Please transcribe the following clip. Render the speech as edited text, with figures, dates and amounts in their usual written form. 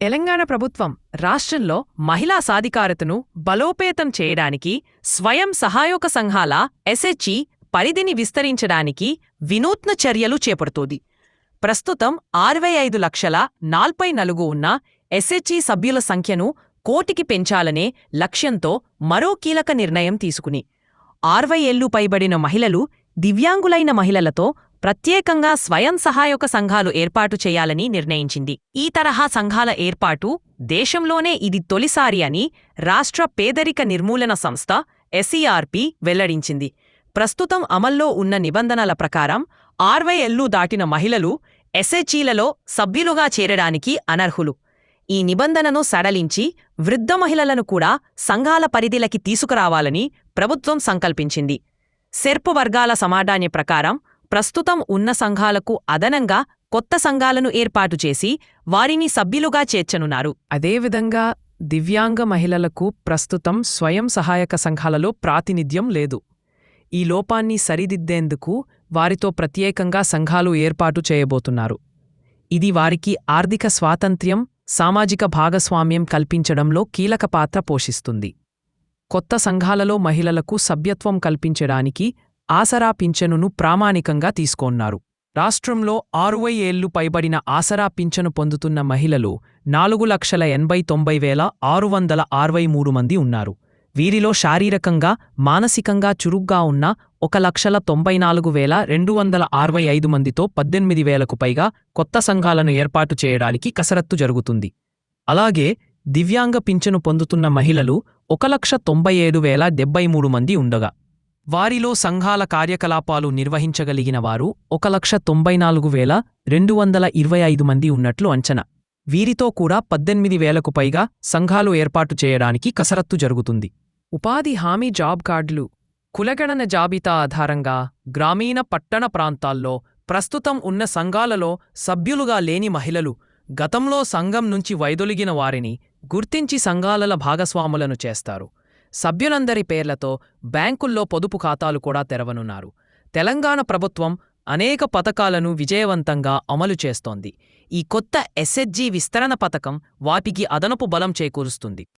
తెలంగాణ ప్రభుత్వం రాష్ట్రంలో మహిళా సాధికారతను బలోపేతం చేయడానికి స్వయం సహాయక సంఘాల ఎస్హెచ్జి పరిధిని విస్తరించడానికి వినూత్న చర్యలు చేపడుతోంది. ప్రస్తుతం 65,44,000 ఉన్న ఎస్హెచ్జి సభ్యుల సంఖ్యను 1,00,00,000కి పెంచాలనే లక్ష్యంతో మరో కీలక నిర్ణయం తీసుకుని 60 ఏళ్లు పైబడిన మహిళలు, దివ్యాంగులైన మహిళలతో ప్రత్యేకంగా స్వయం సహాయక సంఘాలు ఏర్పాటు చేయాలని నిర్ణయించింది. ఈ తరహా సంఘాల ఏర్పాటు దేశంలోనే ఇది తొలిసారి అని రాష్ట్ర పేదరిక నిర్మూలన సంస్థ ఎస్ఈఆర్పి వెల్లడించింది. ప్రస్తుతం అమల్లో ఉన్న నిబంధనల ప్రకారం 60 ఏళ్లు దాటిన మహిళలు ఎస్హెచ్జిలలో సభ్యులుగా చేరడానికి అనర్హులు. ఈ నిబంధనను సడలించి వృద్ధ మహిళలను కూడా సంఘాల పరిధిలోకి తీసుకురావాలని ప్రభుత్వం సంకల్పించింది. సెర్పు వర్గాల సమాధాన్య ప్రకారం ప్రస్తుతం ఉన్న సంఘాలకు అదనంగా కొత్త సంఘాలను ఏర్పాటు చేసి వారిని సభ్యులుగా చేర్చనున్నారు. అదేవిధంగా దివ్యాంగ మహిళలకు ప్రస్తుతం స్వయం సహాయక సంఘాలలో ప్రాతినిధ్యం లేదు. ఈ లోపాన్ని సరిదిద్దేందుకు వారితో ప్రత్యేకంగా సంఘాలు ఏర్పాటు చేయబోతున్నారు. ఇది వారికి ఆర్థిక స్వాతంత్ర్యం, సామాజిక భాగస్వామ్యం కల్పించడంలో కీలక పాత్ర పోషిస్తుంది. కొత్త సంఘాలలో మహిళలకు సభ్యత్వం కల్పించడానికి ఆసరా పింఛనును ప్రామాణికంగా తీసుకోన్నారు. రాష్ట్రంలో 60 ఏళ్లు పైబడిన ఆసరా పింఛను పొందుతున్న మహిళలు 4,89,663 మంది ఉన్నారు. వీరిలో శారీరకంగా, మానసికంగా చురుగ్గా ఉన్న 1,94,265 మందితో 18,000కు పైగా కొత్త సంఘాలను ఏర్పాటు చేయడానికి కసరత్తు జరుగుతుంది. అలాగే దివ్యాంగ పింఛను పొందుతున్న మహిళలు 1,97,073 మంది ఉండగా వారిలో సంఘాల కార్యకలాపాలు నిర్వహించగలిగిన వారు 1,94,225 మంది ఉన్నట్లు అంచనా. వీరితో కూడా 18,000కు పైగా సంఘాలు ఏర్పాటు చేయడానికి కసరత్తు జరుగుతుంది. ఉపాధి హామీ జాబ్ కార్డులు, కులగణన జాబితా ఆధారంగా గ్రామీణ పట్టణ ప్రాంతాల్లో ప్రస్తుతం ఉన్న సంఘాలలో సభ్యులుగా లేని మహిళలు, గతంలో సంఘం నుంచి వైదొలిగిన వారిని గుర్తించి సంఘాల భాగస్వాములను చేస్తారు. సభ్యులందరి పేర్లతో బ్యాంకుల్లో పొదుపు ఖాతాలు కూడా తెరవనున్నారు. తెలంగాణ ప్రభుత్వం అనేక పథకాలను విజయవంతంగా అమలు చేస్తోంది. ఈ కొత్త ఎస్హెచ్జి విస్తరణ పథకం వాటికి అదనపు బలం చేకూరుస్తుంది.